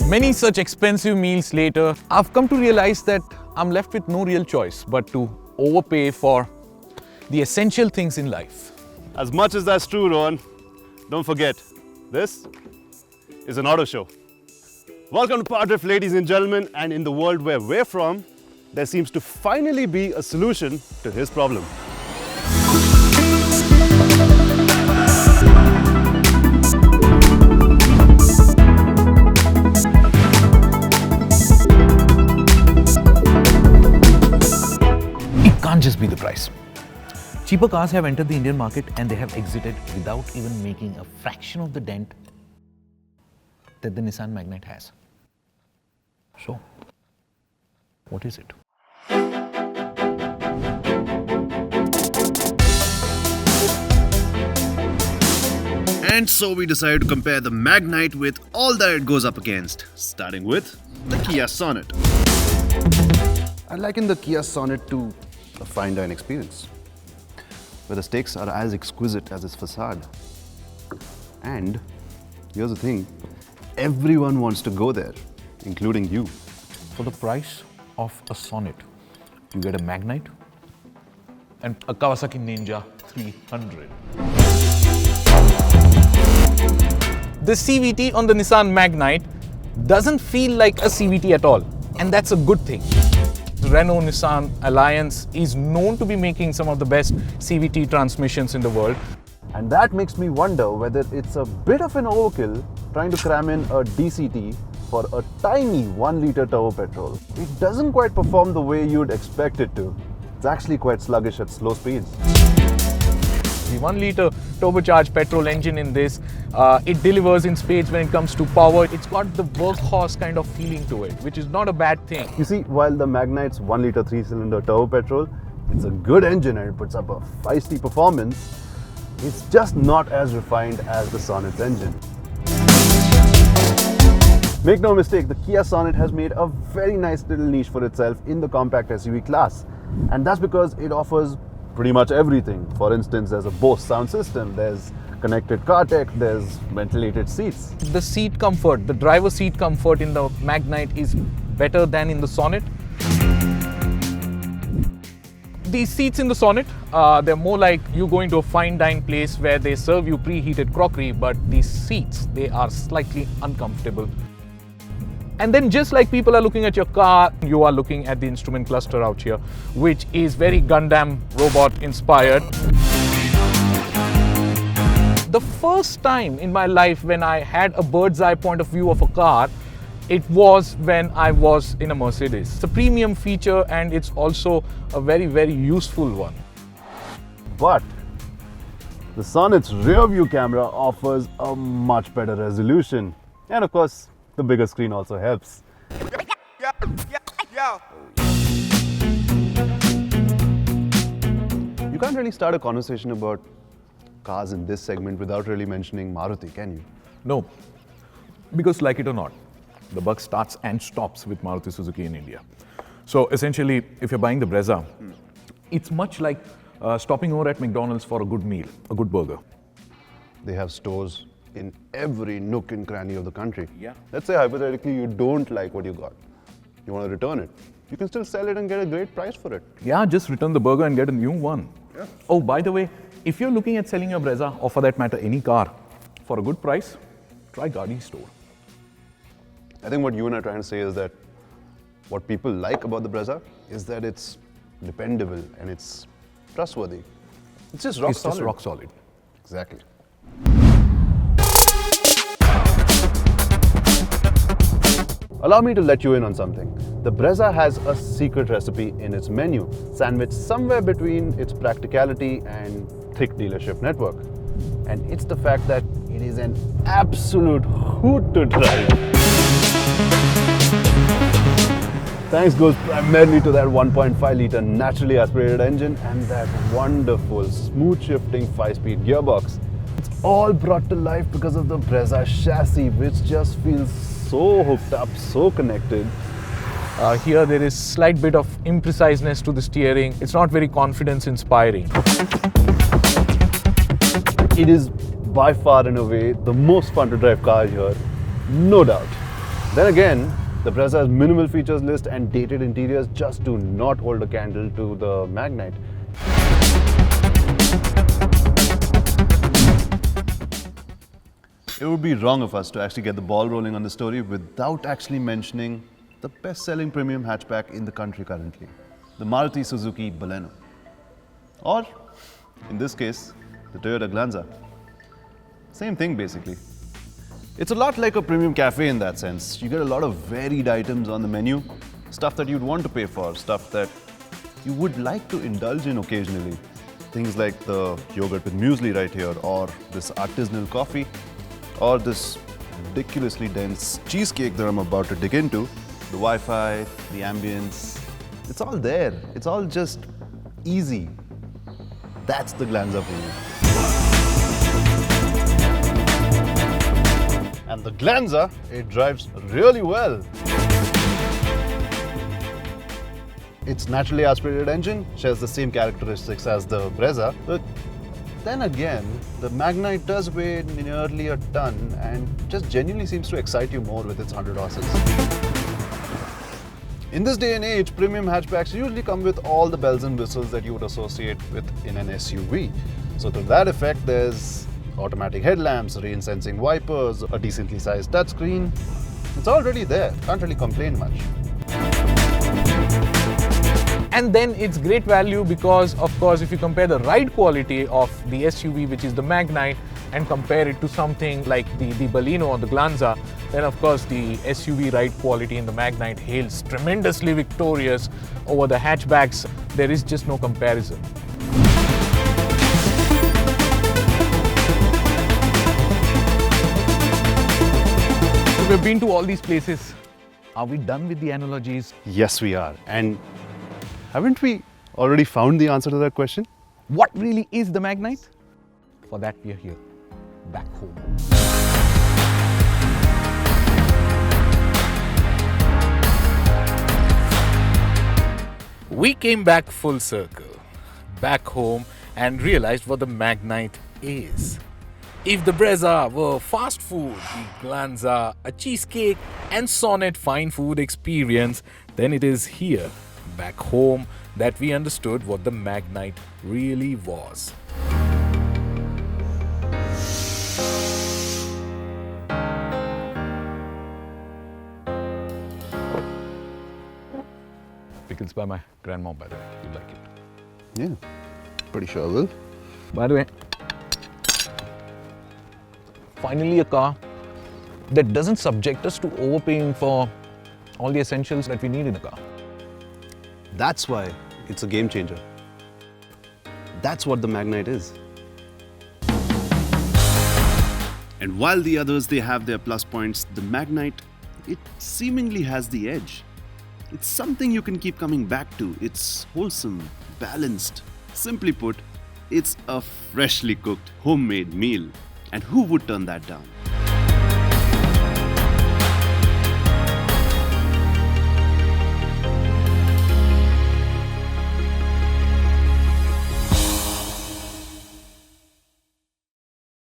Many such expensive meals later, I've come to realize that I'm left with no real choice but to overpay for the essential things in life. As much as that's true, Rohan, don't forget, this is an auto show. Welcome to PowerDrift, ladies and gentlemen, and in the world where we're from, there seems to finally be a solution to his problem. Can't just be the price. Cheaper cars have entered the Indian market and they have exited without even making a fraction of the dent that the Nissan Magnite has. So, what is it? And so we decided to compare the Magnite with all that it goes up against, starting with the Kia Sonet. I liken the Kia Sonet to a fine dine experience, where the steaks are as exquisite as its facade. And here's the thing, everyone wants to go there, including you. For the price of a Sonet, you get a Magnite and a Kawasaki Ninja 300. The CVT on the Nissan Magnite doesn't feel like a CVT at all, and that's a good thing. The Renault-Nissan alliance is known to be making some of the best CVT transmissions in the world. And that makes me wonder whether it's a bit of an overkill trying to cram in a DCT for a tiny 1-litre turbo petrol. It doesn't quite perform the way you'd expect it to. It's actually quite sluggish at slow speeds. The 1-litre turbocharged petrol engine in this, it delivers in spades when it comes to power. It's got the workhorse kind of feeling to it, which is not a bad thing. You see, while the Magnite's 1-litre 3-cylinder turbo petrol, it's a good engine and it puts up a feisty performance, it's just not as refined as the Sonet's engine. Make no mistake, the Kia Sonet has made a very nice little niche for itself in the compact SUV class. And that's because it offers pretty much everything. For instance, there's a Bose sound system, there's connected car tech, there's ventilated seats. The seat comfort, the driver seat comfort in the Magnite is better than in the Sonet. These seats in the Sonet, they're more like you going to a fine dine place where they serve you preheated crockery, but these seats, they are slightly uncomfortable. And then just like people are looking at your car, you are looking at the instrument cluster out here, which is very Gundam robot inspired. The first time in my life when I had a bird's eye point of view of a car, it was when I was in a Mercedes. It's a premium feature and it's also a very, very useful one. But the Sonet's rear view camera offers a much better resolution. And of course, the bigger screen also helps. You can't really start a conversation about cars in this segment without really mentioning Maruti, can you? No, because like it or not, the buck starts and stops with Maruti Suzuki in India. So essentially, if you're buying the Brezza, it's much like stopping over at McDonald's for a good meal, a good burger. They have stores in every nook and cranny of the country. Yeah. Let's say hypothetically you don't like what you got. You want to return it. You can still sell it and get a great price for it. Yeah, just return the burger and get a new one. Yeah. Oh, by the way, if you're looking at selling your Brezza, or for that matter, any car, for a good price, try Gaudi store. I think what you and I are trying to say is that what people like about the Brezza is that it's dependable and it's trustworthy. It's just rock solid. Just rock solid. Exactly. Allow me to let you in on something. The Brezza has a secret recipe in its menu, sandwiched somewhere between its practicality and thick dealership network. And it's the fact that it is an absolute hoot to drive. Thanks goes primarily to that 1.5-litre naturally aspirated engine and that wonderful smooth shifting 5-speed gearbox. It's all brought to life because of the Brezza chassis, which just feels so hooked up, so connected. Here there is slight bit of impreciseness to the steering. It's not very confidence inspiring. It is by far and away the most fun to drive car here, no doubt. Then again, the Brezza's minimal features list and dated interiors just do not hold a candle to the Magnite. It would be wrong of us to actually get the ball rolling on the story without actually mentioning the best-selling premium hatchback in the country currently, the Maruti Suzuki Baleno. Or, in this case, the Toyota Glanza. Same thing basically. It's a lot like a premium cafe in that sense. You get a lot of varied items on the menu, stuff that you'd want to pay for, stuff that you would like to indulge in occasionally. Things like the yogurt with muesli right here, or this artisanal coffee, or this ridiculously dense cheesecake that I'm about to dig into. The Wi-Fi, the ambience, it's all there. It's all just easy. That's the Glanza for you. And the Glanza, it drives really well. Its naturally aspirated engine shares the same characteristics as the Brezza, but then again, the Magnite does weigh nearly a ton and just genuinely seems to excite you more with its 100 horses. In this day and age, premium hatchbacks usually come with all the bells and whistles that you would associate with in an SUV. So to that effect, there's automatic headlamps, rain-sensing wipers, a decently sized touchscreen. It's already there, can't really complain much. And then it's great value because, of course, if you compare the ride quality of the SUV, which is the Magnite, and compare it to something like the Baleno or the Glanza, then of course the SUV ride quality in the Magnite hails tremendously victorious over the hatchbacks. There is just no comparison. So we've been to all these places. Are we done with the analogies? Yes, we are. And haven't we already found the answer to that question? What really is the Magnite? For that we are here, back home. We came back full circle, back home, and realized what the Magnite is. If the Brezza were fast food, the Glanza a cheesecake, and Sonet fine food experience, then it is here, back home, that we understood what the Magnite really was. Pickles by my grandma, by the way. You like it? Yeah, pretty sure I will. By the way, finally a car that doesn't subject us to overpaying for all the essentials that we need in a car. That's why it's a game changer. That's what the Magnite is. And while the others, they have their plus points, the Magnite, it seemingly has the edge. It's something you can keep coming back to. It's wholesome, balanced. Simply put, it's a freshly cooked, homemade meal. And who would turn that down?